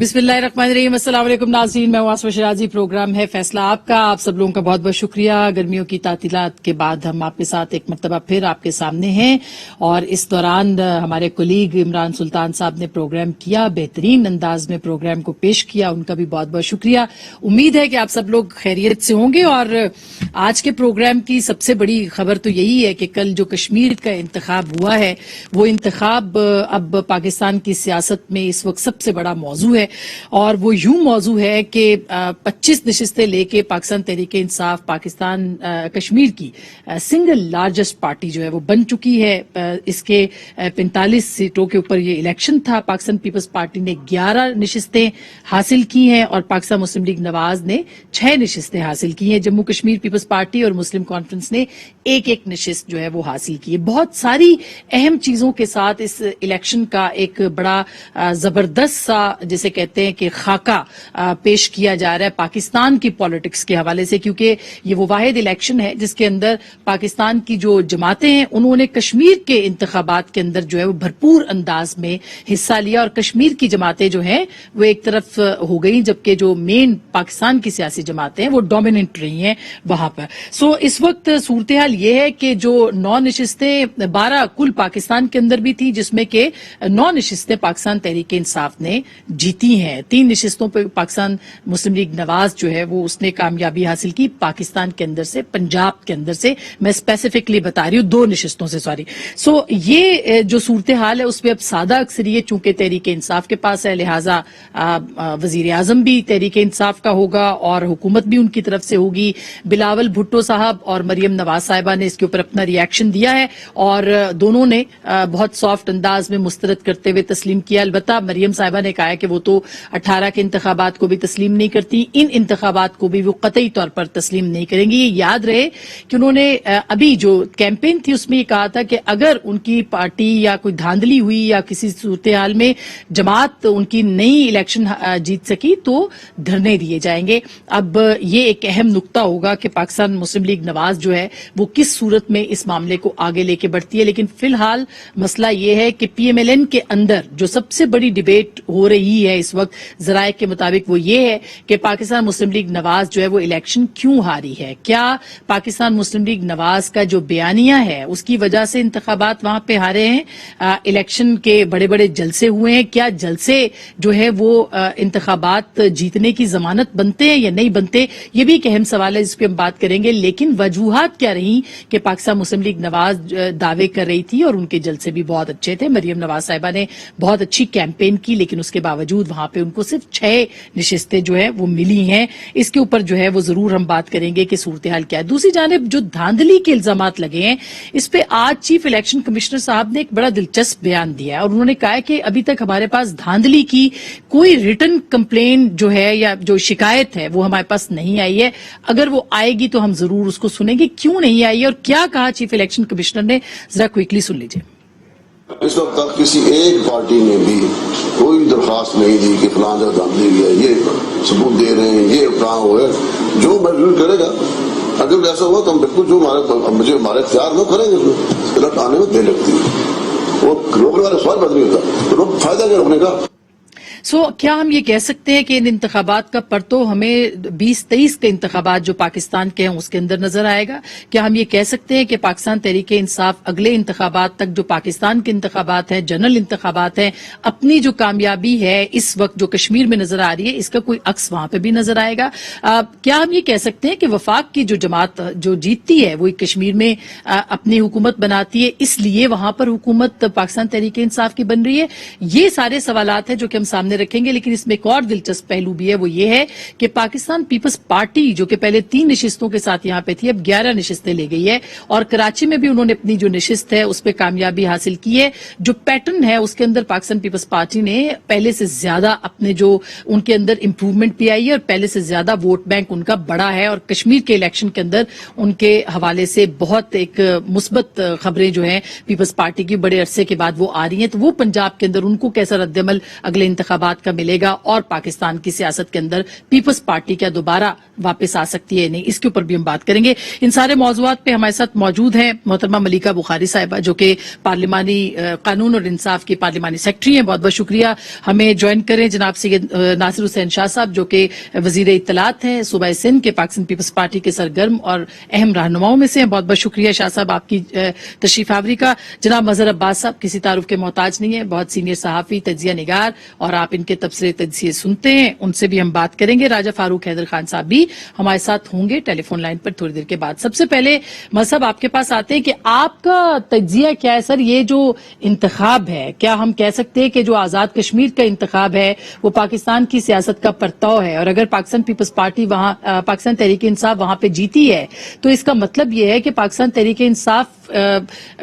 बिस्मिल्लाहिर्रहमानिर्रहीम। अस्सलाम वालेकुम नाज़रीन, मैं वासवा शिराजी। प्रोग्राम है फैसला आपका। आप सब लोगों का बहुत बहुत शुक्रिया। गर्मियों की तातीलात के बाद हम आपके साथ एक मरतबा फिर आपके सामने हैं और इस दौरान हमारे कोलीग इमरान सुल्तान साहब ने प्रोग्राम किया, बेहतरीन अंदाज में प्रोग्राम को पेश किया, उनका भी बहुत बहुत शुक्रिया। उम्मीद है कि आप सब लोग खैरियत से होंगे। और आज के प्रोग्राम की सबसे बड़ी खबर तो यही है कि कल जो कश्मीर का इंतखाब हुआ है वो इंतखाब अब पाकिस्तान की सियासत में इस वक्त सबसे बड़ा मौजू है और वो यूं मौजू है कि 25 नशिस्तें लेके पाकिस्तान तहरीक इंसाफ पाकिस्तान कश्मीर की सिंगल लार्जेस्ट पार्टी जो है वो बन चुकी है। इसके 45 सीटों के ऊपर ये इलेक्शन था। पाकिस्तान पीपल्स पार्टी ने 11 नशिस्तें हासिल की हैं और पाकिस्तान मुस्लिम लीग नवाज ने 6 नशिस्तें हासिल की हैं। जम्मू कश्मीर पीपल्स पार्टी और मुस्लिम कॉन्फ्रेंस ने एक एक नशिस्त जो है वो हासिल की है। बहुत सारी अहम चीजों के साथ इस इलेक्शन का एक बड़ा जबरदस्त सा जिसे कहते हैं कि खाका पेश किया जा रहा है पाकिस्तान की पॉलिटिक्स के हवाले से, क्योंकि ये वो वाहिद इलेक्शन है जिसके अंदर पाकिस्तान की जो जमातें हैं उन्होंने कश्मीर के इंतखाबात के अंदर जो है वो भरपूर अंदाज में हिस्सा लिया और कश्मीर की जमातें जो हैं वो एक तरफ हो गई, जबकि जो मेन पाकिस्तान की सियासी जमातें हैं वो डोमिनेंट रही हैं वहां पर। सो इस वक्त सूरत हाल ये है कि जो 9 नशिस्तें 12 कुल पाकिस्तान के अंदर भी थी, जिसमें के 9 नशिस्तें पाकिस्तान तहरीक इंसाफ ने जीती हैं। 3 नशिस्तों पर पाकिस्तान मुस्लिम लीग नवाज जो है वो उसने कामयाबी हासिल की पाकिस्तान के अंदर से, पंजाब के अंदर से। मैं स्पेसिफिकली बता रही हूँ 2 नशिस्तों से, सॉरी। सो ये जो सूरत हाल है उसमें अब सादा अक्सरियत चूंकि तहरीक इंसाफ के पास है, लिहाजा वजीर आजम भी तहरीक इंसाफ का होगा और हुकूमत भी उनकी तरफ से होगी। बिलावल भुट्टो साहब और मरियम नवाज साहिबा ने इसके ऊपर अपना रिएक्शन दिया है और दोनों ने बहुत सॉफ्ट अंदाज में मुस्तरद करते हुए तस्लीम किया। अलबत्ता मरियम साहिबा ने कहा है कि वो तो 18 के इंतखाबात को भी तस्लीम नहीं करती, इन इंतखाबात को भी वो कतई तौर पर तस्लीम नहीं करेंगी। ये याद रहे कि उन्होंने अभी जो कैंपेन थी उसमें ये कहा था कि अगर उनकी पार्टी या कोई धांधली हुई या किसी सूरत हाल में जमात उनकी नई इलेक्शन जीत सकी तो धरने दिए जाएंगे। अब ये एक अहम नुक्ता होगा कि पाकिस्तान मुस्लिम लीग नवाज जो है वो किस सूरत में इस मामले को आगे लेके बढ़ती है। लेकिन फिलहाल मसला ये है कि PMLN के अंदर जो सबसे बड़ी डिबेट हो रही है इस वक्त जराये के मुताबिक वो ये है कि पाकिस्तान मुस्लिम लीग नवाज जो है वो इलेक्शन क्यों हारी है। क्या पाकिस्तान मुस्लिम लीग नवाज का जो बयानिया है उसकी वजह से इंतखाबात वहां पे हारे हैं? इलेक्शन के बड़े बड़े जलसे हुए हैं, क्या जलसे जो है वो इंतखाबात जीतने की जमानत बनते हैं या नहीं बनते? ये भी एक अहम सवाल है जिस पर हम बात करेंगे। लेकिन वजूहात क्या रही कि पाकिस्तान मुस्लिम लीग नवाज दावे कर रही थी और उनके जलसे भी बहुत अच्छे थे। मरियम नवाज साहिबा ने बहुत अच्छी कैंपेन की लेकिन उसके बावजूद वहां पे उनको सिर्फ 6 नशिस्तें जो है वो मिली हैं। इसके ऊपर जो है वो जरूर हम बात करेंगे कि सूरत हाल क्या है। दूसरी जानिब जो धांधली के इल्जामात लगे हैं इस पे आज चीफ इलेक्शन कमिश्नर साहब ने एक बड़ा दिलचस्प बयान दिया है और उन्होंने कहा है कि अभी तक हमारे पास धांधली की कोई रिटन कंप्लेन जो है या जो शिकायत है वो हमारे पास नहीं आई है। अगर वो आएगी तो हम जरूर उसको सुनेंगे। क्यों नहीं आई है और क्या कहा चीफ इलेक्शन कमिश्नर ने, जरा क्विकली सुन लीजिए। इस वक्त तक किसी एक पार्टी ने भी कोई दरखास्त नहीं दी कि फलां जगह धांधली हुई है, ये सबूत दे रहे हैं, ये कहाँ हुआ है। जो मजबूर करेगा अगर ऐसा हुआ तो हम बिल्कुल जो हमारे इख्तियार में करेंगे, गलत आने में देर लगती है। वो रोकने वाले सवाल बंद नहीं होता तो लोग फायदा क्या रोकने का। क्या हम ये कह सकते हैं कि इन इंतखाबात का परतो हमें 2023 के इंतखाबात जो पाकिस्तान के हैं उसके अंदर नजर आएगा? क्या हम ये कह सकते हैं कि पाकिस्तान तहरीक इंसाफ अगले इंतखाबात तक जो पाकिस्तान के इंतखाबात हैं, जनरल इंतखाबात हैं, अपनी जो कामयाबी है इस वक्त जो कश्मीर में नजर आ रही है इसका कोई अक्स वहां पर भी नजर आएगा? क्या हम ये कह सकते हैं कि वफाक की जो जमात जो जीतती है वो कश्मीर में अपनी हुकूमत बनाती है, इसलिए वहां पर हुकूमत पाकिस्तान तहरीक इंसाफ की बन रही है? ये सारे सवालात हैं जो कि हम सामने रखेंगे। लेकिन इसमें एक और दिलचस्प पहलू भी है, वो ये है कि पाकिस्तान पीपल्स पार्टी जो कि पहले 3 नशिस्तों के साथ यहां पे थी अब 11 नशिस्तें ले गई है और कराची में भी उन्होंने अपनी जो नशिस्त है उस पर कामयाबी हासिल की है। जो पैटर्न है उसके अंदर पाकिस्तान पीपल्स पार्टी ने पहले से ज्यादा अपने जो उनके अंदर इंप्रूवमेंट भी आई है और पहले से ज्यादा वोट बैंक उनका बड़ा है और कश्मीर के इलेक्शन के अंदर उनके हवाले से बहुत एक मुस्बत खबरें जो है पीपल्स पार्टी की बड़े अरसे के बाद वो आ रही हैं। तो वो पंजाब के अंदर उनको कैसा रद्दमल अगले इंतखाबात बात का मिलेगा और पाकिस्तान की सियासत के अंदर पीपल्स पार्टी क्या दोबारा वापस आ सकती है नहीं, इसके ऊपर भी हम बात करेंगे। इन सारे मौजूआत पे हमारे साथ मौजूद हैं मोहतरमा मलिका बुखारी साहिबा, जो कि पार्लिमानी कानून और इंसाफ की पार्लिमानी सेक्रेटरी हैं। बहुत बहुत शुक्रिया हमें ज्वाइन करें जनाब सैयद नासिर हुसैन शाह साहब, जो कि वजीर इत्तलात हैं सूबा सिंध के, पाकिस्तान पीपल्स पार्टी के सरगर्म और अहम रहनुमाओं में से हैं। बहुत बहुत शुक्रिया शाह साहब आपकी तशरीफ आवरी का। जनाब मजहर अब्बास साहब किसी तारुफ के मोहताज नहीं है, बहुत सीनियर सहाफी, तज्जिया निगार, और आप इनके तबसरे तज्जिए सुनते हैं, उनसे भी हम बात करेंगे। राजा फारूक हैदर खान साहब भी हमारे साथ होंगे टेलीफोन लाइन पर थोड़ी देर के बाद। सबसे पहले मसहब आपके पास आते हैं कि आपका तज्जिया क्या है सर, ये जो इंतखाब है, क्या हम कह सकते हैं कि जो आजाद कश्मीर का इंतखाब है वो पाकिस्तान की सियासत का परताव है, और अगर पाकिस्तान पीपल्स पार्टी वहां पाकिस्तान तहरीक इंसाफ वहां पे जीती है तो इसका मतलब ये है कि पाकिस्तान तहरीक इंसाफ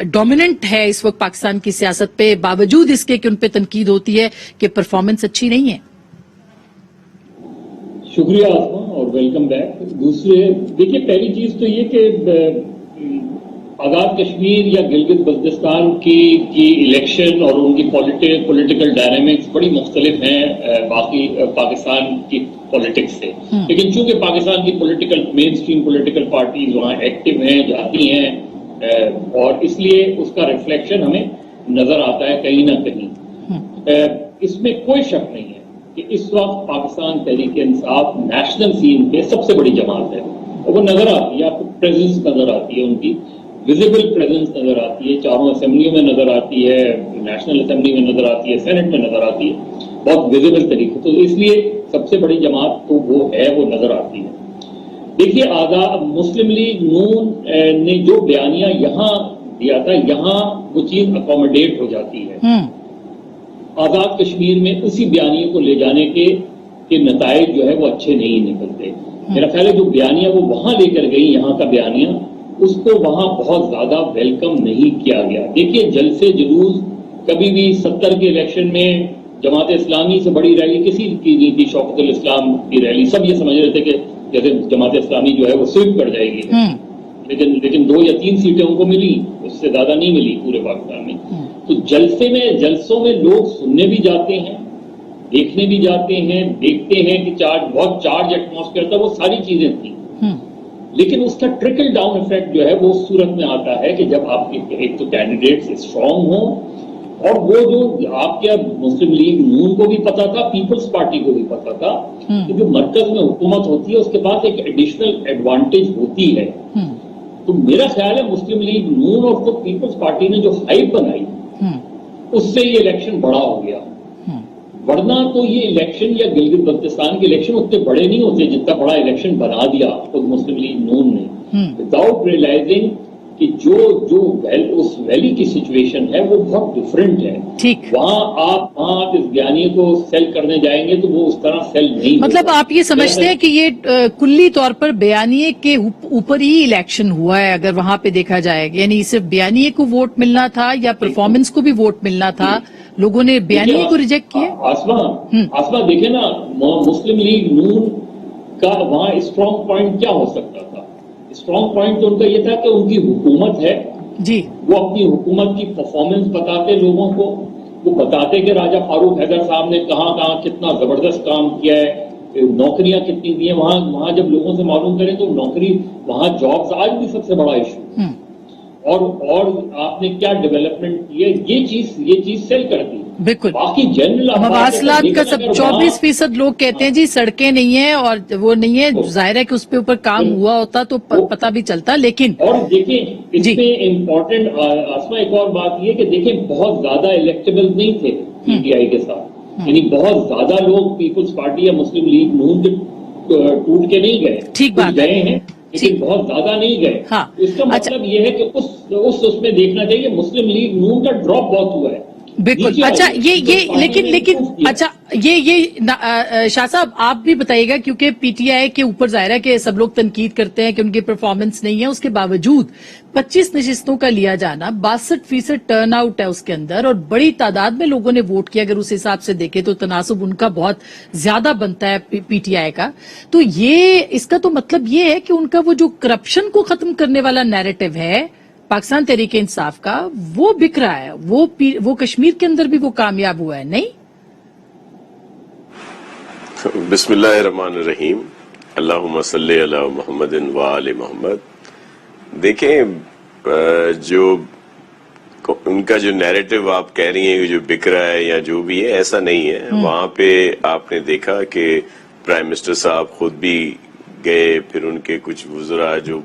डोमिनेंट है इस वक्त पाकिस्तान की सियासत पे, बावजूद इसके कि उन पे तनकीद होती है कि परफॉर्मेंस अच्छी नहीं है। शुक्रिया आसमा और वेलकम बैक। दूसरे देखिए, पहली चीज तो ये कि आजाद कश्मीर या गिलगित बल्तिस्तान की इलेक्शन और उनकी पॉलिटिकल डायनामिक्स बड़ी मुख्तलिफ हैं बाकी पाकिस्तान की पॉलिटिक्स से। लेकिन चूंकि पाकिस्तान की मेन स्ट्रीम पॉलिटिकल पार्टीज वहाँ एक्टिव हैं, जाती हैं, और इसलिए उसका रिफ्लेक्शन हमें नजर आता है कहीं ना कहीं। इसमें कोई शक नहीं है कि इस वक्त पाकिस्तान तहरीक इंसाफ नेशनल सीन पे सबसे बड़ी जमात है, और वो नजर आती है, आपको प्रेजेंस नजर आती है, उनकी विजिबल प्रेजेंस नजर आती है, चारों असेंबलियों में नजर आती है, नेशनल असेंबली में नजर आती है, सेनेट में नजर आती है, बहुत विजिबल तरीके। तो इसलिए सबसे बड़ी जमात तो वो है, वो नजर आती है। देखिए, आजाद मुस्लिम लीग नून ने जो बयानिया यहाँ दिया था, यहाँ वो चीज अकोमोडेट हो जाती है। आजाद कश्मीर में उसी बयानिए को ले जाने के नताइज जो है वो अच्छे नहीं निकलते। मेरा ख्याल है जो बयानिया वो वहां लेकर गई, यहाँ का बयानिया, उसको वहां बहुत ज्यादा वेलकम नहीं किया गया। देखिए, जलसे जुलूस कभी भी 70 के इलेक्शन में जमात इस्लामी से बड़ी रैली किसी की नहीं थी, शौकतुल इस्लाम की रैली। सब ये समझ रहे थे कि जैसे जमात इस्लामी जो है वो स्वीप कर जाएगी, लेकिन 2 या 3 सीटें उनको मिली, उससे ज्यादा नहीं मिली पूरे पाकिस्तान में। तो जलसों में लोग सुनने भी जाते हैं, देखने भी जाते हैं, देखते हैं कि बहुत चार्ज एटमॉस्फेयर था, वो सारी चीजें थी। लेकिन उसका ट्रिकल डाउन इफेक्ट जो है वो उस सूरत में आता है कि जब आपके एक तो कैंडिडेट्स स्ट्रांग हो, और वो जो आपके मुस्लिम लीग नून को भी पता था, पीपल्स पार्टी को भी पता था कि जो मरकज में हुकूमत होती है उसके पास एक एडिशनल एडवांटेज होती है। तो मेरा ख्याल है मुस्लिम लीग नून और खुद पीपल्स पार्टी ने जो हाइप बनाई उससे ये इलेक्शन बड़ा हो गया। वरना तो ये इलेक्शन या गिलगित बल्तिस्तान के इलेक्शन उतने बड़े नहीं होते जितना बड़ा इलेक्शन बना दिया खुद मुस्लिम लीग नून ने, विदाउट रियलाइजिंग कि जो उस वैली की सिचुएशन है वो बहुत डिफरेंट है। ठीक, वहां आप इस ज्ञानी को सेल करने जाएंगे तो वो उस तरह सेल नहीं, मतलब आप ये समझते हैं कि ये कुल्ली तौर पर बयानिए के ऊपर ही इलेक्शन हुआ है अगर वहां पे देखा जाएगा, यानी सिर्फ बयानिए को वोट मिलना था या परफॉर्मेंस को भी वोट मिलना था, लोगों ने बयानिए को रिजेक्ट किया? आसमा देखे ना, मुस्लिम लीग नून का वहां स्ट्रॉन्ग पॉइंट क्या हो सकता था? स्ट्रॉन्ग पॉइंट तो उनका ये था कि उनकी हुकूमत है जी, वो अपनी हुकूमत की परफॉर्मेंस बताते लोगों को, वो बताते कि राजा फारूक हैदर साहब ने कहाँ कितना जबरदस्त काम किया है, नौकरियां कितनी दी हैं। वहां जब लोगों से मालूम करें तो नौकरी, वहां जॉब्स आज भी सबसे बड़ा इशू, और आपने क्या डेवलपमेंट की है, ये चीज सेल करती है। बिल्कुल, बाकी जनरल मवासलात का सब 24% लोग कहते हैं जी सड़कें नहीं है और वो नहीं है, जाहिर है कि उस पे ऊपर काम हुआ होता तो पता भी चलता। लेकिन और देखिए इसमें इम्पोर्टेंट आसमा एक और बात ये कि देखिए बहुत ज्यादा इलेक्टेबल नहीं थे पीटीआई के साथ, यानी बहुत ज्यादा लोग पीपल्स पार्टी या मुस्लिम लीग नून के टूट के नहीं गए, ठीक बात गए हैं लेकिन बहुत ज्यादा नहीं गए। हाँ, इसका मतलब ये है कि उसमें देखना चाहिए मुस्लिम लीग नून का ड्रॉप बहुत हुआ है। बिल्कुल, अच्छा ये लेकिन अच्छा ये शाह साहब आप भी बताइएगा, क्योंकि पीटीआई के ऊपर जाहिर है कि सब लोग तनकीद करते हैं कि उनकी परफॉर्मेंस नहीं है, उसके बावजूद 25 नशिस्तों का लिया जाना, 62% टर्न आउट है उसके अंदर, और बड़ी तादाद में लोगों ने वोट किया। अगर उस हिसाब से देखें तो तनासुब उनका बहुत ज्यादा बनता है पीटीआई का। तो ये इसका तो मतलब ये है कि उनका वो जो करप्शन को खत्म करने वाला नैरेटिव है पाकिस्तान तहरीक इंसाफ का, वो बिक रहा है, वो कश्मीर के अंदर भी वो कामयाब हुआ है, नहीं? بسم اللہ الرحمن الرحیم، اللہم صلی علی محمد و آل محمد۔ دیکھیں جو ان کا جو نیریٹو آپ کہہ رہی ہیں جو بک رہا ہے یا جو بھی ہے، ایسا نہیں ہے۔ وہاں پہ آپ نے دیکھا کہ پرائم منسٹر صاحب خود بھی گئے، پھر ان کے کچھ وزراء جو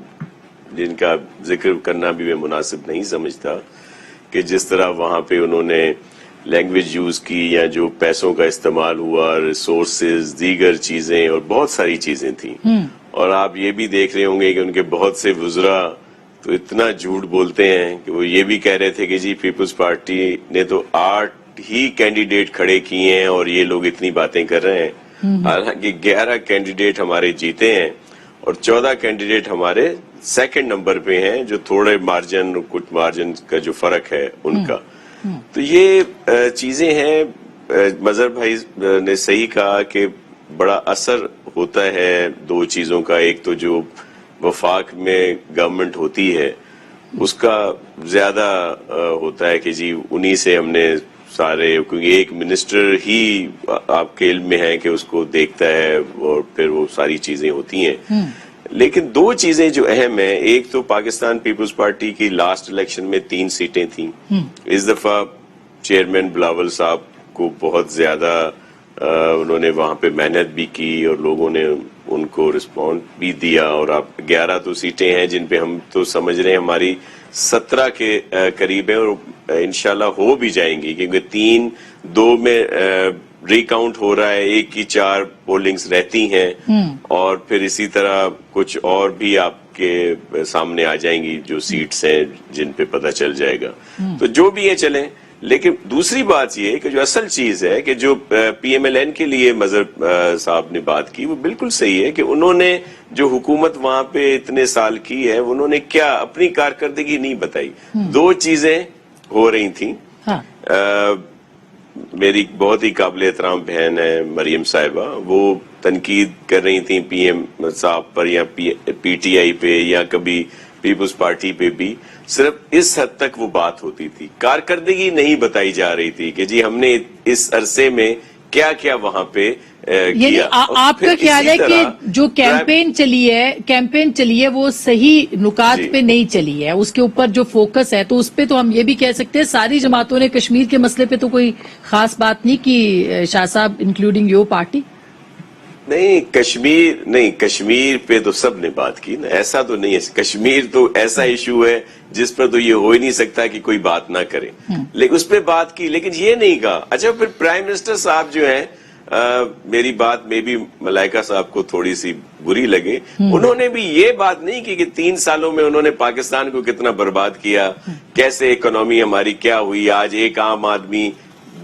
جن کا ذکر کرنا بھی میں مناسب نہیں سمجھتا، کہ جس طرح وہاں پہ انہوں نے لینگویج یوز کی یا جو پیسوں کا استعمال ہوا، ریسورسز، دیگر چیزیں اور بہت ساری چیزیں تھیں۔ اور آپ یہ بھی دیکھ رہے ہوں گے کہ ان کے بہت سے وزراء تو اتنا جھوٹ بولتے ہیں کہ وہ یہ بھی کہہ رہے تھے کہ جی پیپلز پارٹی نے تو 8 ہی کینڈیڈیٹ کھڑے کیے ہیں اور یہ لوگ اتنی باتیں کر رہے ہیں، حالانکہ 11 کینڈیڈیٹ ہمارے جیتے ہیں اور 14 کینڈیڈیٹ ہمارے سیکنڈ نمبر پہ ہیں، جو تھوڑے مارجن، کچھ مارجن کا جو فرق ہے ان کا۔ تو یہ چیزیں ہیں۔ مظہر بھائی نے صحیح کہا کہ بڑا اثر ہوتا ہے دو چیزوں کا، ایک تو جو وفاق میں گورنمنٹ ہوتی ہے اس کا زیادہ ہوتا ہے کہ جی انہی سے ہم نے سارے، کیونکہ ایک منسٹر ہی آپ کے علم میں ہے کہ اس کو دیکھتا ہے اور پھر وہ ساری چیزیں ہوتی ہیں۔ لیکن دو چیزیں جو اہم ہیں، ایک تو پاکستان پیپلز پارٹی کی لاسٹ الیکشن میں 3 سیٹیں تھیں۔ اس دفعہ چیئرمین بلاول صاحب کو بہت زیادہ انہوں نے وہاں پہ محنت بھی کی اور لوگوں نے ان کو رسپونڈ بھی دیا، اور آپ 11 تو سیٹیں ہیں جن پہ ہم تو سمجھ رہے ہیں ہماری 17 کے قریب ہیں، اور انشاءاللہ ہو بھی جائیں گی، کیونکہ 3-2 میں ریکاؤنٹ ہو رہا ہے، 1 کی 4 پولنگز رہتی ہیں، اور پھر اسی طرح کچھ اور بھی آپ کے سامنے آ جائیں گی جو سیٹس ہیں جن پہ پتہ چل جائے گا۔ تو جو بھی ہے چلیں، لیکن دوسری بات یہ کہ جو اصل چیز ہے کہ جو پی ایم ایل این کے لیے مظہر صاحب نے بات کی وہ بالکل صحیح ہے کہ انہوں نے جو حکومت وہاں پہ اتنے سال کی ہے انہوں نے کیا اپنی کارکردگی نہیں بتائی۔ 2 چیزیں ہو رہی تھیں۔ میری بہت ہی قابل احترام بہن ہے مریم صاحبہ، وہ تنقید کر رہی تھیں پی ایم صاحب پر یا پی ٹی آئی پہ یا کبھی پیپلز پارٹی پہ بھی، صرف اس حد تک وہ بات ہوتی تھی، کارکردگی نہیں بتائی جا رہی تھی کہ جی ہم نے اس عرصے میں کیا کیا وہاں پہ یعنی آپ کا خیال ہے کہ جو کیمپین چلی ہے وہ صحیح نکات پہ نہیں چلی ہے، اس کے اوپر جو فوکس ہے، تو اس پہ تو ہم یہ بھی کہہ سکتے ہیں ساری جماعتوں نے کشمیر کے مسئلے پہ تو کوئی خاص بات نہیں کی، شاہ صاحب انکلوڈنگ یور پارٹی۔ نہیں، کشمیر پہ تو سب نے بات کی نا، ایسا تو نہیں ہے، کشمیر تو ایسا ایشو ہے جس پر تو یہ ہو ہی نہیں سکتا کہ کوئی بات نہ کرے، لیکن اس پہ بات کی، لیکن یہ نہیں کہا۔ اچھا پھر پرائم منسٹر صاحب جو ہیں، میری بات میں بھی ملائکہ صاحب کو تھوڑی سی بری لگے، انہوں نے بھی یہ بات نہیں کی کہ 3 سالوں میں انہوں نے پاکستان کو کتنا برباد کیا، کیسے اکانومی ہماری کیا ہوئی، آج ایک عام آدمی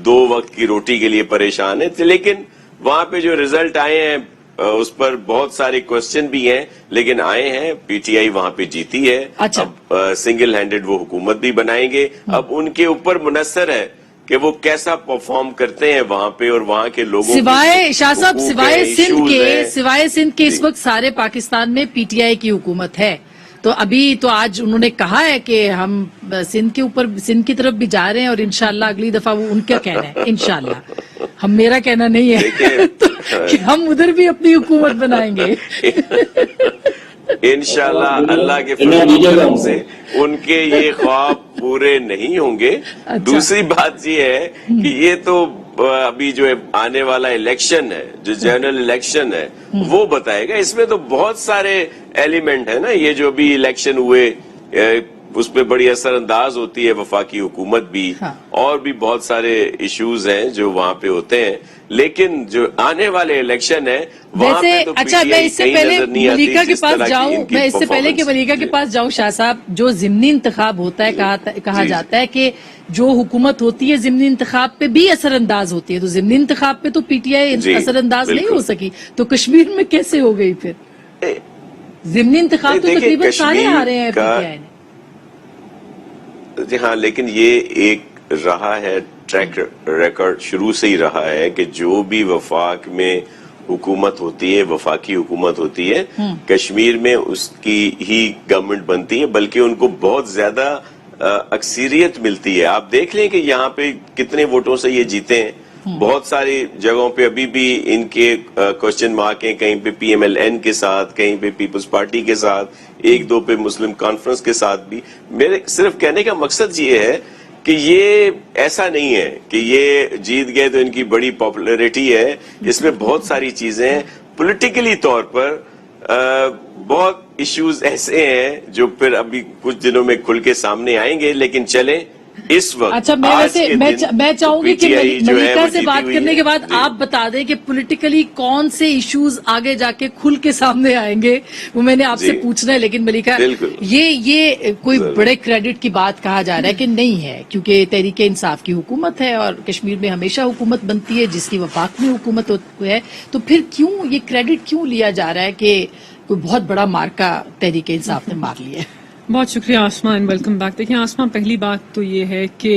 2 وقت کی روٹی کے لیے پریشان ہے۔ لیکن وہاں پہ جو ریزلٹ آئے ہیں اس پر بہت سارے کوسچن بھی ہیں، لیکن آئے ہیں، پی ٹی آئی وہاں پہ جیتی ہے، اب سنگل ہینڈڈ وہ حکومت بھی بنائیں گے، اب ان کے اوپر منحصر ہے کہ وہ کیسا پرفارم کرتے ہیں وہاں پہ، اور وہاں کے لوگوں سوائے شاہ صاحب سوائے سندھ کے اس وقت سارے پاکستان میں پی ٹی آئی کی حکومت ہے، تو ابھی تو آج انہوں نے کہا ہے کہ ہم سندھ کی طرف بھی جا رہے ہیں، اور انشاءاللہ اگلی دفعہ وہ ان کا کہنا ہے، انشاءاللہ ہم، میرا کہنا نہیں ہے کہ ہم ادھر بھی اپنی حکومت بنائیں گے انشاءاللہ اللہ کے فضل و کرم سے ان کے یہ خواب پورے نہیں ہوں گے۔ دوسری بات یہ ہے کہ یہ تو ابھی جو آنے والا الیکشن ہے، جو جنرل الیکشن ہے، وہ بتائے گا۔ اس میں تو بہت سارے ایلیمنٹ ہیں نا، یہ جو بھی الیکشن ہوئے اس پہ بڑی اثر انداز ہوتی ہے وفاقی حکومت بھی، اور بھی بہت سارے ایشوز ہیں جو وہاں پہ ہوتے ہیں، لیکن جو آنے والے الیکشن ہے وہاں پہ تو اچھا میں اس سے پہلے ملیکہ کے پاس جاؤں، ملیکہ کے پاس جاؤں، شاہ صاحب جو ضمنی انتخاب ہوتا ہے، کہا جاتا ہے کہ جو حکومت ہوتی ہے ضمنی انتخاب پہ بھی اثر انداز ہوتی ہے، تو ضمنی انتخاب پہ تو پی ٹی آئی اثر انداز نہیں ہو سکی، تو کشمیر میں کیسے ہو گئی پھر؟ ضمنی انتخاب تو تقریباً سارے آ رہے ہیں پی ٹی آئی نے۔ جی ہاں، لیکن یہ ایک رہا ہے ٹریک ریکارڈ، شروع سے ہی رہا ہے کہ جو بھی وفاق میں حکومت ہوتی ہے، وفاقی حکومت ہوتی ہے، کشمیر میں اس کی ہی گورنمنٹ بنتی ہے، بلکہ ان کو بہت زیادہ اکثریت ملتی ہے۔ آپ دیکھ لیں کہ یہاں پہ کتنے ووٹوں سے یہ جیتے ہیں، بہت ساری جگہوں پہ ابھی بھی ان کے کوشچن مارک ہیں, کہیں پہ پی ایم ایل این کے ساتھ, کہیں پہ پیپلز پارٹی کے ساتھ, ایک دو پہ مسلم کانفرنس کے ساتھ بھی. میرے صرف کہنے کا مقصد یہ ہے کہ یہ ایسا نہیں ہے کہ یہ جیت گئے تو ان کی بڑی پاپولیرٹی ہے. اس میں بہت ساری چیزیں ہیں. پولیٹیکلی طور پر بہت ایشوز ایسے ہیں جو پھر ابھی کچھ دنوں میں کھل کے سامنے آئیں گے, لیکن چلیں اس وقت. اچھا, میں چاہوں گی کہ ملیکا سے بات کرنے کے بعد آپ بتا دیں کہ پولیٹیکلی کون سے ایشوز آگے جا کے کھل کے سامنے آئیں گے, وہ میں نے آپ سے پوچھنا ہے. لیکن ملیکا, یہ کوئی بڑے کریڈٹ کی بات کہا جا رہا ہے کہ نہیں ہے, کیونکہ تحریک انصاف کی حکومت ہے اور کشمیر میں ہمیشہ حکومت بنتی ہے جس کی وفاق میں حکومت ہے, تو پھر کیوں یہ کریڈٹ کیوں لیا جا رہا ہے کہ کوئی بہت بڑا مارکا تحریک انصاف نے مار لیا ہے؟ بہت شکریہ آسما, اینڈ ویلکم بیک. دیکھیں آسما, پہلی بات تو یہ ہے کہ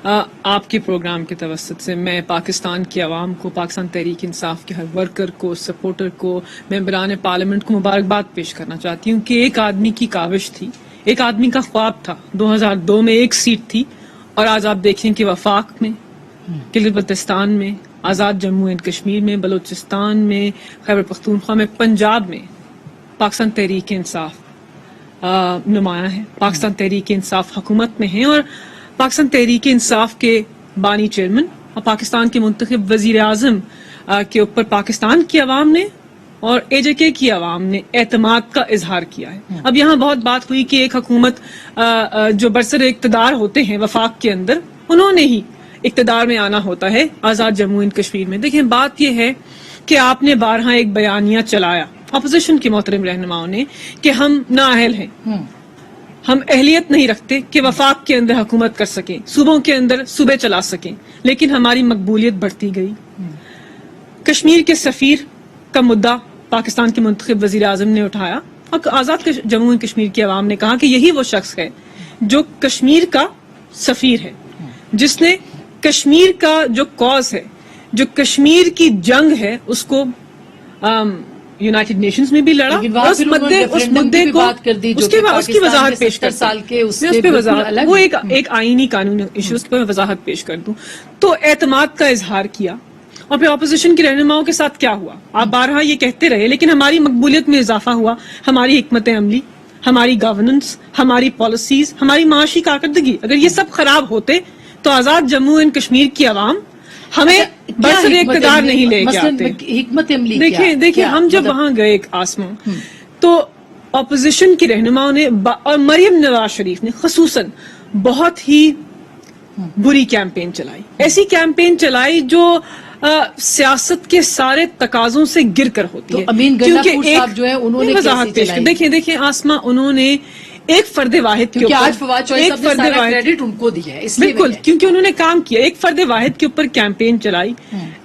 آپ کے پروگرام کے توسط سے میں پاکستان کی عوام کو, پاکستان تحریک انصاف کے ہر ورکر کو, سپورٹر کو, ممبران پارلیمنٹ کو مبارکباد پیش کرنا چاہتی ہوں کہ ایک آدمی کی کاوش تھی, ایک آدمی کا خواب تھا. 2002 میں ایک سیٹ تھی اور آج آپ دیکھیں کہ وفاق میں, گلگت بلتستان میں, آزاد جموں اینڈ کشمیر میں, بلوچستان میں, خیبر پختونخوا میں, پنجاب میں پاکستان تحریک انصاف نمایاں ہے. پاکستان تحریک انصاف حکومت میں ہیں اور پاکستان تحریک انصاف کے بانی چیئرمین اور پاکستان کے منتخب وزیر اعظم کے اوپر پاکستان کی عوام نے اور اے جے کے کی عوام نے اعتماد کا اظہار کیا ہے. اب یہاں بہت بات ہوئی کہ ایک حکومت جو برسر اقتدار ہوتے ہیں وفاق کے اندر, انہوں نے ہی اقتدار میں آنا ہوتا ہے آزاد جموں اینڈ کشمیر میں. دیکھیں بات یہ ہے کہ آپ نے بارہا ایک بیانیہ چلایا اپوزیشن کے محترم رہنماؤں نے کہ ہم نااہل ہیں, ہم اہلیت نہیں رکھتے کہ وفاق کے اندر حکومت کر سکیں, صوبوں کے اندر صوبے چلا سکیں, لیکن ہماری مقبولیت بڑھتی گئی. کشمیر کے سفیر کا مدعا پاکستان کے منتخب وزیر اعظم نے اٹھایا اور آزاد جموں اینڈ کشمیر کی عوام نے کہا کہ یہی وہ شخص ہے جو کشمیر کا سفیر ہے, جس نے کشمیر کا جو کاز ہے, جو کشمیر کی جنگ ہے, اس کو یونائٹڈ نیشنز میں بھی لڑا, اس مدے کو اس کی وضاحت پیش کرتا, وہ ایک آئینی قانون ایشو, اس پہ میں وضاحت پیش کر دوں. تو اعتماد کا اظہار کیا اور پھر اپوزیشن کے رہنماؤں کے ساتھ کیا ہوا, آپ بارہا یہ کہتے رہے, لیکن ہماری مقبولیت میں اضافہ ہوا. ہماری حکمت عملی, ہماری گورننس, ہماری پالیسیز, ہماری معاشی کارکردگی, اگر یہ سب خراب ہوتے تو آزاد جموں اینڈ کشمیر کی عوام ہمیں برسر اقتدار نہیں لے کے آتے. حکمت عملی دیکھیں ہم جب وہاں گئے آسما, تو اپوزیشن کی رہنماؤں نے اور مریم نواز شریف نے خصوصاً بہت ہی بری کیمپین چلائی, ایسی کیمپین چلائی جو سیاست کے سارے تقاضوں سے گر کر ہوتی ہے. وضاحت پیش کر دیکھیں آسما, انہوں نے ایک فرد واحد کے بالکل, کیونکہ انہوں نے کام کیا, ایک فرد واحد کے اوپر کیمپین چلائی,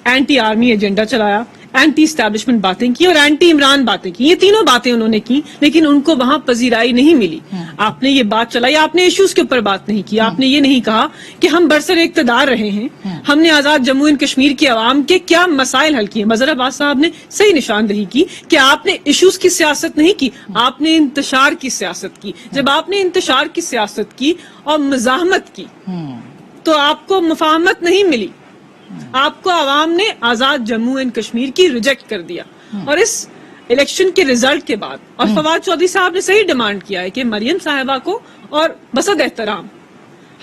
اینٹی آرمی ایجنڈا چلایا, اینٹی اسٹیبلشمنٹ باتیں کی اور اینٹی عمران باتیں کی. یہ تینوں باتیں انہوں نے کی, لیکن ان کو وہاں پذیرائی نہیں ملی. آپ نے یہ بات چلائی, آپ نے ایشوز کے اوپر بات نہیں کی, آپ نے یہ نہیں کہا کہ ہم برسر اقتدار رہے ہیں, ہم نے آزاد جموں اینڈ کشمیر کی عوام کے کیا مسائل حل کیے. مظہر عباس صاحب نے صحیح نشاندہی کی کہ آپ نے ایشوز کی سیاست نہیں کی, آپ نے انتشار کی سیاست کی. جب آپ نے انتشار کی سیاست کی اور مزاحمت کی تو آپ کو مفاہمت نہیں ملی, آپ کو عوام نے آزاد جموں اینڈ کشمیر کی ریجیکٹ کر دیا. اور اس الیکشن کے ریزلٹ کے بعد, اور فواد چودھری صاحب نے صحیح ڈیمانڈ کیا ہے کہ مریم صاحبہ کو, اور بصد احترام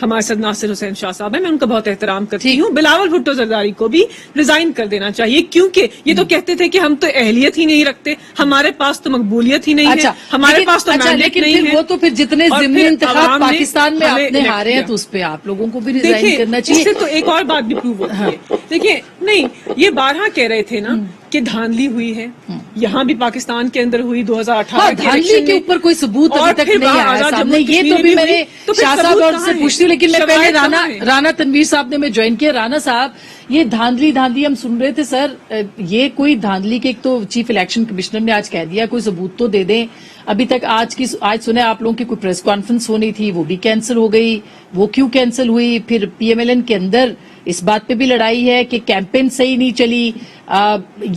ہمارے ساتھ ناصر حسین شاہ صاحب ہیں, میں ان کا بہت احترام کرتی ہوں, بلاول بھٹو زرداری کو بھی ریزائن کر دینا چاہیے, کیونکہ یہ تو کہتے تھے کہ ہم تو اہلیت ہی نہیں رکھتے, ہمارے پاس تو مقبولیت ہی نہیں ہے, ہمارے پاس تو مینڈیٹ نہیں ہے. وہ تو پھر جتنے ضمنی انتخاب پاکستان میں آپ نے ہارے ہیں تو اس پہ آپ لوگوں کو بھی ریزائن کرنا چاہیے. اس سے تو ایک اور بات بھی پروو ہوتی ہے. دیکھیں نہیں, یہ بارہا کہہ رہے تھے نا کہ دھاندلی ہوئی ہے, یہاں بھی پاکستان کے اندر ہوئی 2018 دھاندلی کے اوپر کوئی ثبوت ابھی تک نہیں آیا سامنے. یہ تو بھی میں نے شاہ صاحب سے پوچھتی ہوں, لیکن میں پہلے رانا تنویر صاحب نے میں جوائن کیا. رانا صاحب, یہ دھاندلی ہم سن رہے تھے سر, یہ کوئی دھاندلی کے, ایک تو چیف الیکشن کمشنر نے آج کہہ دیا کوئی ثبوت تو دے دیں. ابھی تک آج سنے آپ لوگوں کی کوئی پریس کانفرنس ہونی تھی, وہ بھی کینسل ہو گئی. وہ کیوں کینسل ہوئی؟ پھر پی ایم ایل این کے اندر اس بات پہ بھی لڑائی ہے کہ کیمپین صحیح نہیں چلی.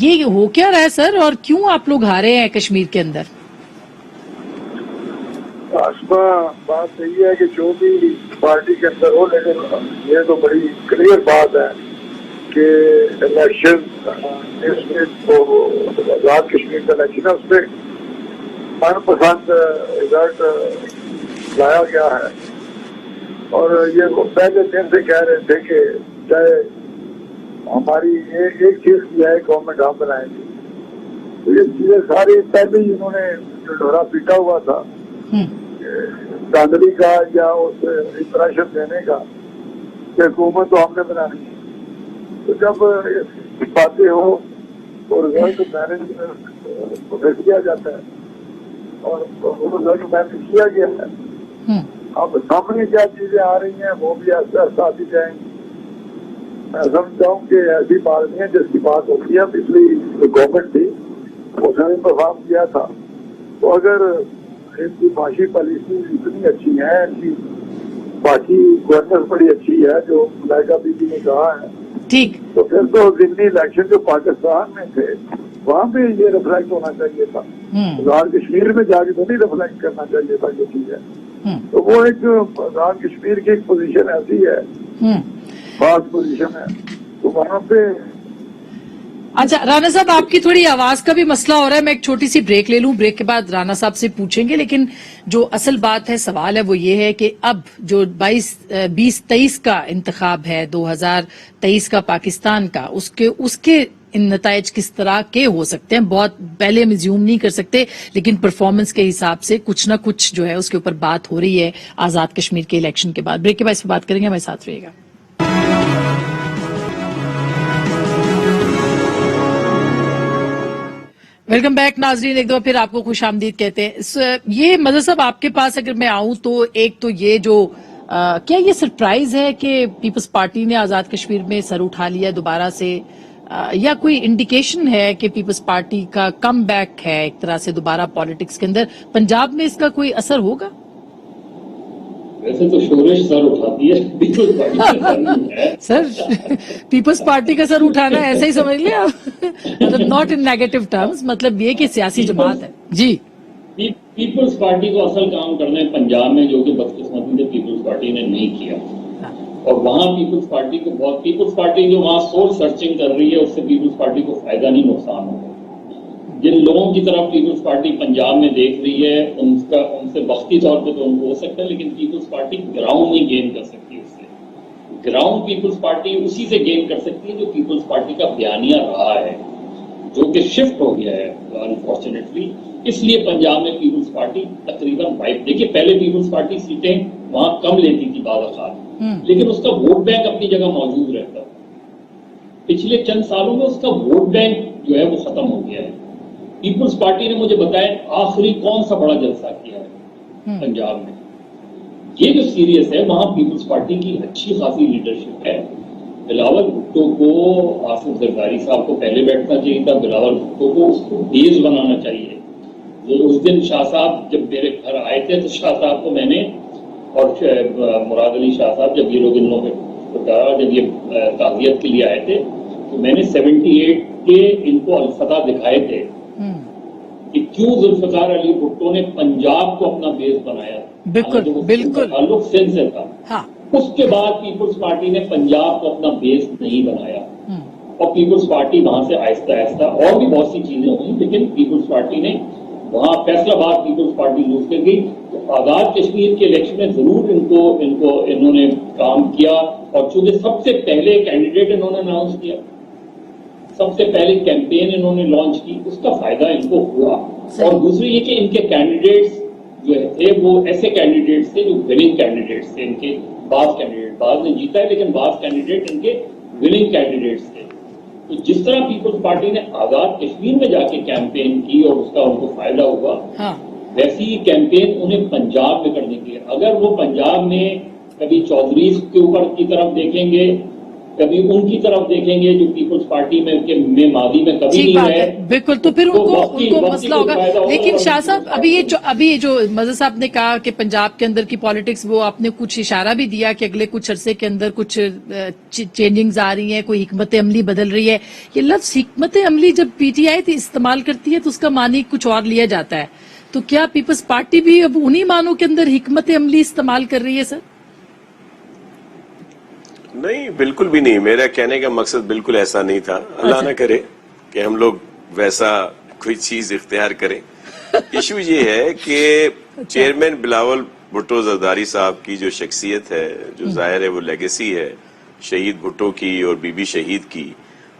یہ ہو کیا رہا ہے سر, اور کیوں آپ لوگ ہارے ہیں کشمیر کے اندر؟ آسما, بات یہی ہے کہ جو بھی پارٹی کے اندر ہو, لیکن یہ تو بڑی کلیئر بات ہے کہ کہ الیکشن اس میں جو آزاد کشمیر کا الیکشن ہے اس میں من پسند رزلٹ لایا گیا ہے، اور یہ وہ پہلے دن سے کہہ رہے تھے کہ چاہے ہماری ایک چیز کی ہے گورنمنٹ ہم بنائیں گے، تو یہ چیزیں ساری پہلے ہی انہوں نے ڈھورا پیٹا ہوا تھا دھاندلی کا یا اس امپریشن دینے کا کہ حکومت تو ہم نے بنانی ہے۔ تو جب باتیں ہو تو رزلٹ مینج کیا جاتا ہے، اور رزلٹ مینج کیا گیا ہے۔ اب سامنے کیا چیزیں آ رہی ہیں وہ بھی آہستہ آہستہ آتی جائیں گی۔ میں سمجھتا ہوں کہ ایسی بات نہیں ہے جس کی بات ہوتی ہے، پچھلی گورنمنٹ تھی اس نے پرفارم کیا تھا، تو اگر ان کی معاشی پالیسی اتنی اچھی ہے، ان کی باقی گورننس بڑی اچھی ہے جو ملائکہ بی بی نے کہا ہے، ٹھیک، تو پھر تو ضمنی الیکشن جو پاکستان میں تھے وہاں پہ یہ ریفلیکٹ ہونا چاہیے تھا، آزاد کشمیر میں جا کے تو نہیں ریفلیکٹ کرنا چاہیے تھا یہ چیز ہے۔ تو وہ ایک آزاد کشمیر کی ایک پوزیشن ایسی ہے، خاص پوزیشن ہے، تو وہاں پہ اچھا رانا صاحب آپ کی تھوڑی آواز کا بھی مسئلہ ہو رہا ہے، میں ایک چھوٹی سی بریک لے لوں، بریک کے بعد رانا صاحب سے پوچھیں گے، لیکن جو اصل بات ہے، سوال ہے، وہ یہ ہے کہ اب جو 2023 کا انتخاب ہے، 2023 کا پاکستان کا، اس کے نتائج کس طرح کے ہو سکتے ہیں؟ بہت پہلے ہم زیوم نہیں کر سکتے، لیکن پرفارمنس کے حساب سے کچھ نہ کچھ جو ہے اس کے اوپر بات ہو رہی ہے آزاد کشمیر کے الیکشن کے بعد۔ بریک کے بعد اس پہ بات کریں گے، ہمارے ساتھ رہیے گا۔ ویلکم بیک ناظرین، ایک دفعہ پھر آپ کو خوش آمدید کہتے ہیں۔ یہ مظہر صاحب آپ کے پاس اگر میں آؤں تو ایک تو یہ جو کیا یہ سرپرائز ہے کہ پیپلز پارٹی نے آزاد کشمیر میں سر اٹھا لیا دوبارہ سے، یا کوئی انڈیکیشن ہے کہ پیپلز پارٹی کا کم بیک ہے ایک طرح سے دوبارہ پالیٹکس کے اندر؟ پنجاب میں اس کا کوئی اثر ہوگا؟ ویسے تو شورش سر اٹھاتی ہے پیپلز پارٹی کا سر نہیں ہے سر پیپلز پارٹی کا سر اٹھانا ایسا ہی سمجھ لیں آپ، مطلب ناٹ ان نیگیٹو ٹرمز، مطلب یہ کہ سیاسی جماعت ہے۔ جی، پیپلز پارٹی کو اصل کام کرنا ہے پنجاب میں، جو کہ بدقسمتی سے پیپلز پارٹی نے نہیں کیا، اور وہاں پیپلز پارٹی کو پیپلز پارٹی جو وہاں سول سرچنگ کر رہی ہے اس سے پیپلز پارٹی کو فائدہ نہیں نقصان ہوگا۔ جن لوگوں کی طرف پیپلز پارٹی پنجاب میں دیکھ رہی ہے ان سے وقتی طور پہ تو ان کو ہو سکتا ہے، لیکن پیپلز پارٹی گراؤنڈ نہیں گین کر سکتی اس سے۔ گراؤنڈ پیپلز پارٹی اسی سے گین کر سکتی ہے جو پیپلز پارٹی کا بیانیہ رہا ہے، جو کہ شفٹ ہو گیا ہے انفارچونیٹلی۔ اس لیے پنجاب میں پیپلز پارٹی تقریباً وائٹ، دیکھیے پہلے پیپلز پارٹی سیٹیں وہاں کم لیتی تھی بعض اوقات، لیکن اس کا ووٹ بینک اپنی جگہ موجود رہتا تھا۔ پچھلے چند سالوں میں اس کا ووٹ بینک جو ہے وہ ختم ہو گیا ہے۔ پیپلز پارٹی نے مجھے بتایا آخری کون سا بڑا جلسہ کیا ہے پنجاب میں، یہ جو سیریس ہے وہاں پیپلز پارٹی کی اچھی خاصی لیڈرشپ ہے۔ بلاول بھٹو کو، آصف زرداری صاحب کو پہلے بیٹھنا چاہیے تھا، بلاول بھٹو کو اس کو بیس بنانا چاہیے۔ اس دن شاہ صاحب جب میرے گھر آئے تھے تو شاہ صاحب کو میں نے، اور مراد علی شاہ صاحب جب یہ لوگ ان لوگوں نے جب یہ تعزیت کے لیے آئے تھے تو میں نے 78 کے ان کو الفتح دکھائے تھے کہ کیوں ذوالفقار علی بھٹو نے پنجاب کو اپنا بیس بنایا، بالکل بالکل تعلق سندھ سے تھا۔ ہاں، اس کے بعد پیپلز پارٹی نے پنجاب کو اپنا بیس نہیں بنایا، اور پیپلز پارٹی وہاں سے آہستہ آہستہ، اور بھی بہت سی چیزیں ہوئی لیکن پیپلز پارٹی نے وہاں فیصلہ آباد پیپلز پارٹی لوز کر گئی۔ تو آزاد کشمیر کے الیکشن میں ضرور انہوں نے کام کیا، اور چونکہ سب سے پہلے کینڈیڈیٹ انہوں نے اناؤنس کیا، سب سے پہلے کیمپین انہوں نے لانچ کی، اس کا فائدہ ان کو ہوا۔ اور دوسری یہ کہ ان کے کینڈیڈیٹس جو تھے وہ ایسے کینڈیڈیٹس تھے جو وننگ کینڈیڈیٹس تھے، ان کے بعض نے جیتا ہے لیکن بعض کینڈیڈیٹ ان کے وننگ کینڈیڈیٹس تھے۔ تو جس طرح پیپلز پارٹی نے آزاد کشمیر میں جا کے کیمپین کی اور اس کا ان کو فائدہ ہوا، ویسی کیمپین انہیں پنجاب میں کرنے کی ہے۔ اگر وہ پنجاب میں کبھی چودھریز کے اوپر کی طرف دیکھیں گے، کبھی ان کی طرف دیکھیں گے جو پیپلز پارٹی میں ماضی میں کبھی نہیں رہے، بالکل، تو پھر ان کو مسئلہ ہوگا۔ لیکن شاہ صاحب ابھی جو مظہر صاحب نے کہا کہ پنجاب کے اندر کی پالیٹکس، وہ آپ نے کچھ اشارہ بھی دیا کہ اگلے کچھ عرصے کے اندر کچھ چینجنگز آ رہی ہیں، کوئی حکمت عملی بدل رہی ہے۔ یہ لفظ حکمت عملی جب پی ٹی آئی استعمال کرتی ہے تو اس کا معنی کچھ اور لیا جاتا ہے، تو کیا پیپلز پارٹی بھی اب انہی معنوں کے اندر حکمت عملی استعمال کر رہی ہے؟ سر नहीं, बिल्कुल भी नहीं. मेरा कहने का मकसद बिल्कुल ऐसा नहीं था. अल्लाह ना करे कि हम लोग वैसा कोई चीज इख्तियार करें. इशू ये है कि चेयरमैन बिलावल भुट्टो जरदारी साहब की जो शख्सियत है, जो जाहिर है वो लेगेसी है शहीद भुट्टो की और बीबी शहीद की,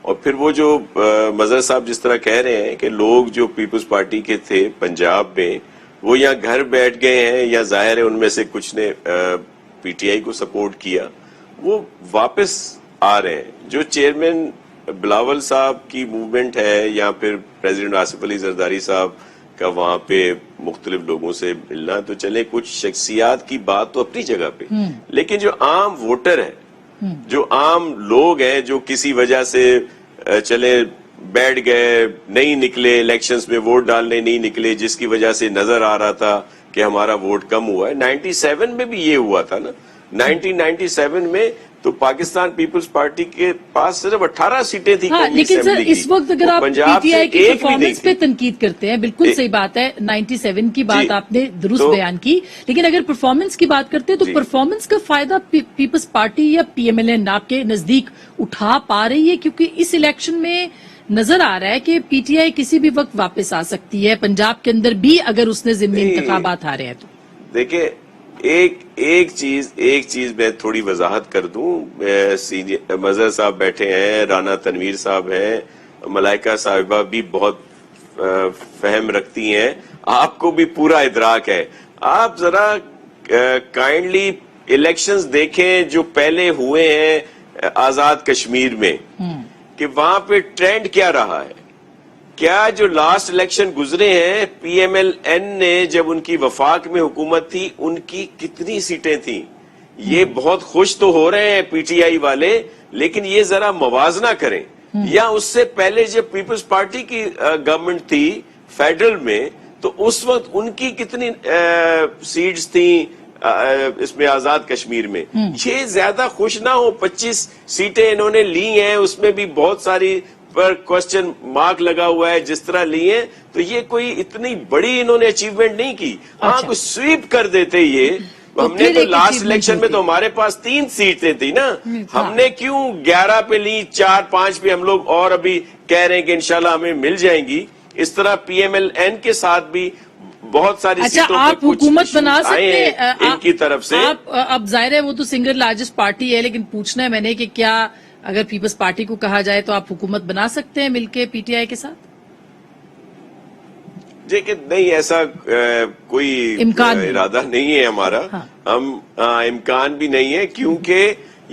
और फिर वो जो मजहर साहब जिस तरह कह रहे हैं कि लोग जो पीपल्स पार्टी के थे पंजाब में वो यहाँ घर बैठ गए हैं, या जाहिर है उनमें से कुछ ने पीटीआई को सपोर्ट किया, वो वापस आ रहे हैं. जो चेयरमैन बिलावल साहब की मूवमेंट है, या फिर प्रेसिडेंट आसिफ अली जरदारी साहब का वहां पे मुख्तलिफ लोगों से मिलना, तो चले कुछ शख्सियात की बात तो अपनी जगह पे, लेकिन जो आम वोटर है, जो आम लोग हैं, जो किसी वजह से चले बैठ गए, नहीं निकले इलेक्शंस में, वोट डालने नहीं निकले, जिसकी वजह से नजर आ रहा था कि हमारा वोट कम हुआ है. 97 में भी ये हुआ था ना. 1997 में तो पाकिस्तान पीपल्स पार्टी के पास सिर्फ 18 सीटें थी. हाँ, लेकिन सर इस वक्त अगर आप पीटीआई की परफॉर्मेंस पे तनकीद करते हैं, बिल्कुल सही बात है, 97 की बात आपने दुरुस्त बयान की, लेकिन अगर परफॉर्मेंस की बात करते हैं तो परफॉर्मेंस का फायदा पीपल्स पार्टी या पीएमएलएन आपके नजदीक उठा पा रही है? क्योंकि इस इलेक्शन में नजर आ रहा है कि पीटीआई किसी भी वक्त वापस आ सकती है, पंजाब के अंदर भी अगर उसने जिम्मी इंतखाबात हारे हैं तो. देखिए, एक चीज मैं थोड़ी वजाहत कर दूं. सीनियर मजहर साहब बैठे हैं, राना तनवीर साहब हैं, मलाइका साहिबा भी बहुत फहम रखती हैं, आपको भी पूरा इदराक है. आप जरा काइंडली इलेक्शंस देखें जो पहले हुए हैं आजाद कश्मीर में, कि वहां पे ट्रेंड क्या रहा है. क्या जो लास्ट इलेक्शन गुजरे हैं, पीएमएलएन ने जब उनकी वफाक में हुकूमत थी, उनकी कितनी सीटें थी? ये बहुत खुश तो हो रहे हैं पीटीआई वाले, लेकिन ये जरा मवाजना करें. या उससे पहले जब पीपल्स पार्टी की गवर्नमेंट थी फेडरल में, तो उस वक्त उनकी कितनी सीट्स थी इसमें आजाद कश्मीर में? ये ज्यादा खुश ना हो. 25 सीटें इन्होंने ली हैं, उसमें भी बहुत सारी पर क्वेश्चन मार्क लगा हुआ है जिस तरह लिए, तो ये कोई इतनी बड़ी इन्होंने अचीवमेंट नहीं की. हाँ, कुछ स्वीप कर देते ये. हमने तो लास्ट इलेक्शन में तो हमारे पास 3 सीटें थी ना, हमने क्यों 11 पे ली, 4-5 पे हम लोग और अभी कह रहे हैं कि इंशाल्लाह हमें मिल जाएंगी. इस तरह पीएमएलएन के साथ भी बहुत सारी सीटों पे आप हुकूमत बना सकते हैं इनकी तरफ से. आप अब जाहिर है वो तो सिंगल लार्जेस्ट पार्टी है, लेकिन पूछना है मैंने कि क्या अगर पीपल्स पार्टी को कहा जाए तो आप हुकूमत बना सकते हैं मिलके पीटीआई के साथ? देखिए, नहीं, ऐसा कोई इरादा नहीं है हमारा. हम इम्कान भी नहीं है, क्योंकि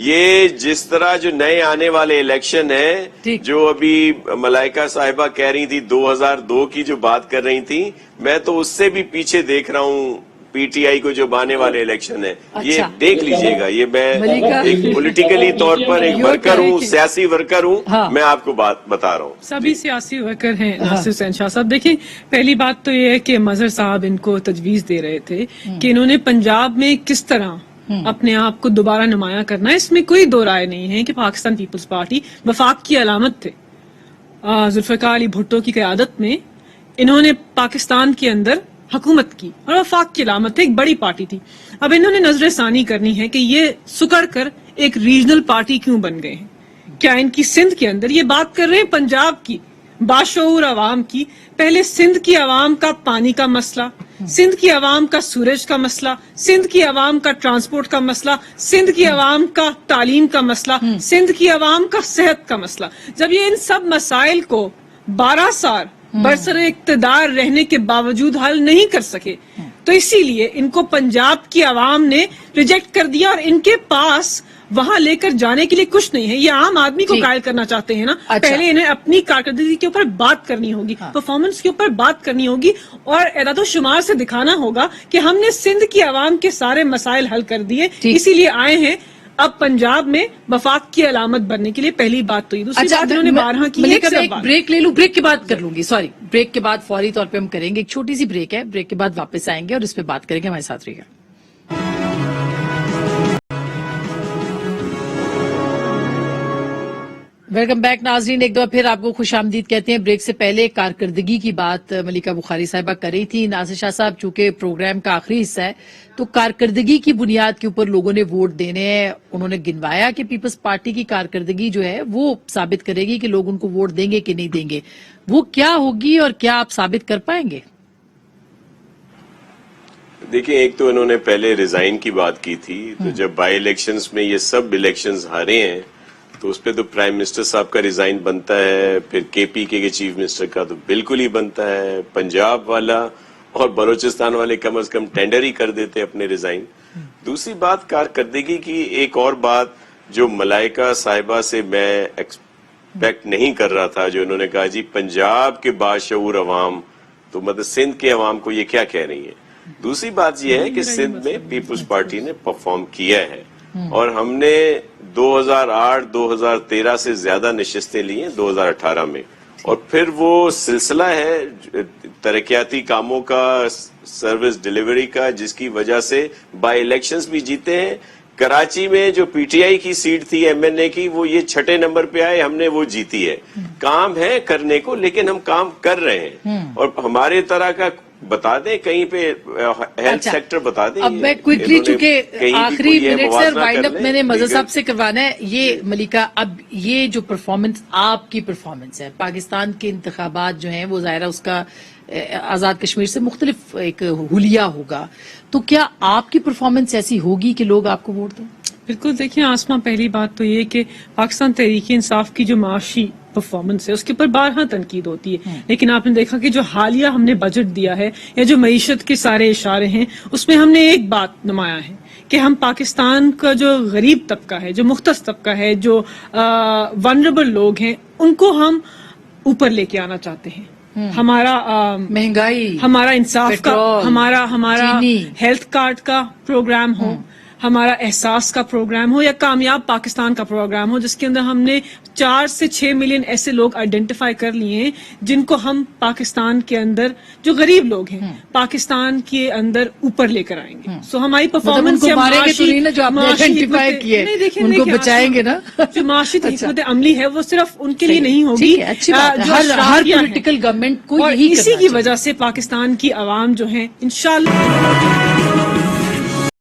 ये जिस तरह जो नए आने वाले इलेक्शन है, जो अभी मलाइका साहिबा कह रही थी 2002 की जो बात कर रही थी, मैं तो उससे भी पीछे देख रहा हूँ पीटीआई को जो आने वाले इलेक्शन है. ये देख लीजिएगा. ये मैं एक पॉलिटिकली तौर पर एक वर्कर हूँ, सियासी वर्कर हूँ. मैं आपको बात बता रहा हूँ. सभी सियासी वर्कर हैं नासिर हुसैन शाह साहब. देखिए, पहली बात तो ये है कि मजहर साहब इनको तजवीज दे रहे थे कि इन्होंने पंजाब में किस तरह अपने आप को दोबारा नुमाया करना है. इसमें कोई दो राय नहीं है कि पाकिस्तान पीपल्स पार्टी वफाक की अलामत थे. जुल्फिकार अली भुट्टो की क़यादत में इन्होंने पाकिस्तान के अंदर हुकूमत की और वफाक की अलामत एक बड़ी पार्टी थी. अब इन्होंने नजर सानी करनी है कि ये सुकड़ कर एक रीजनल पार्टी क्यों बन गए हैं. क्या इनकी सिंध के अंदर, ये बात कर रहे हैं पंजाब की बाशऊर अवाम की, पहले सिंध की अवाम का पानी का मसला, सिंध की अवाम का सूरज का मसला, सिंध की अवाम का ट्रांसपोर्ट का मसला, सिंध की अवाम का तालीम का मसला, सिंध की अवाम का सेहत का मसला. जब ये इन सब मसाइल को 12 साल बरसरे इक्तदार रहने के बावजूद हल नहीं कर सके, तो इसीलिए इनको पंजाब की आवाम ने रिजेक्ट कर दिया और इनके पास वहां लेकर जाने के लिए कुछ नहीं है. ये आम आदमी को कायल करना चाहते हैं ना. पहले इन्हें अपनी कारकर्दगी के ऊपर बात करनी होगी, परफॉर्मेंस के ऊपर बात करनी होगी, और एदाद शुमार से दिखाना होगा कि हमने सिंध की आवाम के सारे मसाइल हल कर दिए, इसीलिए आए हैं अब पंजाब में वफाक की अलामत बनने के लिए. पहली बात तो ये. दूसरी बात इन्होंने 12 की है. एक ब्रेक ले लूं, ब्रेक के बाद कर लूंगी, सॉरी, ब्रेक के बाद फौरी तौर पे हम करेंगे. एक छोटी सी ब्रेक है, ब्रेक के बाद वापस आएंगे और इस पे बात करेंगे. हमारे साथ रहिएगा. वेलकम बैक नाजरीन, एक दफा फिर आपको खुश आमदीद कहते हैं। ब्रेक से पहले कारकर्दगी की बात मलिका बुखारी साहिबा कर रही थी। नासिर शाह साहब, चूंकि प्रोग्राम का आखिरी हिस्सा है तो कारकर्दगी की बुनियाद के ऊपर लोगों ने वोट देने हैं। उन्होंने गिनवाया कि पीपल्स पार्टी की कारकर्दगी जो है वो साबित करेगी कि लोग उनको वोट देंगे कि नहीं देंगे। वो क्या होगी और क्या आप साबित कर पाएंगे? देखिए, एक तो इन्होंने पहले रिजाइन की बात की थी, तो जब बाई इलेक्शंस में ये सब इलेक्शंस हारे हैं तो उस पे तो प्राइम मिनिस्टर साहब का रिजाइन बनता है, फिर केपीके के चीफ मिनिस्टर का तो बिल्कुल ही बनता है, पंजाब वाला और बलूचिस्तान वाले कम से कम टेंडर ही कर देते अपने रिजाइन। दूसरी बात कारकर्दगी की, एक और बात जो मलाइका साहिबा से मैं एक्सपेक्ट नहीं कर रहा था, जो इन्होंने कहा जी पंजाब के बाशऊर अवाम, तो मतलब सिंध के अवाम को ये क्या कह रही है। दूसरी बात ये है कि सिंध में पीपल्स पार्टी ने परफॉर्म किया है और हमने 2008-2013 से ज्यादा नशिस्तें ली हैं 2018 में, और फिर वो सिलसिला है तरक्याती कामों का, सर्विस डिलीवरी का, जिसकी वजह से बाई इलेक्शंस भी जीते हैं। कराची में जो पीटीआई की सीट थी एमएनए की, वो ये 6 नंबर पे आए, हमने वो जीती है। काम है करने को, लेकिन हम काम कर रहे हैं। और हमारे तरह का बता दें कहीं पे हेल्थ सेक्टर बता दें। अब मैं क्विकली, चूंकि आखिरी मिनट से वाइंड अप मैंने मजहर साहब से करवाना है ये मलिका, अब ये जो परफॉर्मेंस आपकी परफॉर्मेंस है, पाकिस्तान के इंतखाबात जो हैं वो ज़ाहिर उसका आजाद कश्मीर से मुख्तलिफ एक हुलिया होगा, तो क्या आपकी परफॉर्मेंस ऐसी होगी कि लोग आपको वोट दें? बिल्कुल। देखिए आसमा, पहली बात तो ये कि पाकिस्तान तहरीक इंसाफ की जो माशी परफॉर्मेंस है उसके ऊपर बारहा तनकीद होती है, लेकिन आपने देखा कि जो हालिया हमने बजट दिया है या जो मईशत के सारे इशारे हैं उसमें हमने एक बात नुमाया है कि हम पाकिस्तान का जो गरीब तबका है, जो मुख्तस तबका है, जो वनरेबल लोग हैं, उनको हम ऊपर लेके आना चाहते हैं। हमारा महंगाई, हमारा इंसाफ का, हमारा चीनी, हेल्थ कार्ड का प्रोग्राम हो, हमारा एहसास का प्रोग्राम हो, या कामयाब पाकिस्तान का प्रोग्राम हो, जिसके अंदर हमने 4 से 6 मिलियन ऐसे लोग आइडेंटिफाई कर लिए हैं जिनको हम पाकिस्तान के अंदर, जो गरीब लोग हैं पाकिस्तान के अंदर ऊपर लेकर आएंगे। सो हमारी परफॉर्मेंस उनको मारेंगे तो नहीं ना, जो आपने आइडेंटिफाई किए उनको बचाएंगे ना। जो माशी हिकमत अमली है वो सिर्फ उनके लिए नहीं होगी, अच्छी बात है, हर पॉलिटिकल गवर्नमेंट को और यही इसी की वजह से पाकिस्तान की आवाम जो है इंशाल्लाह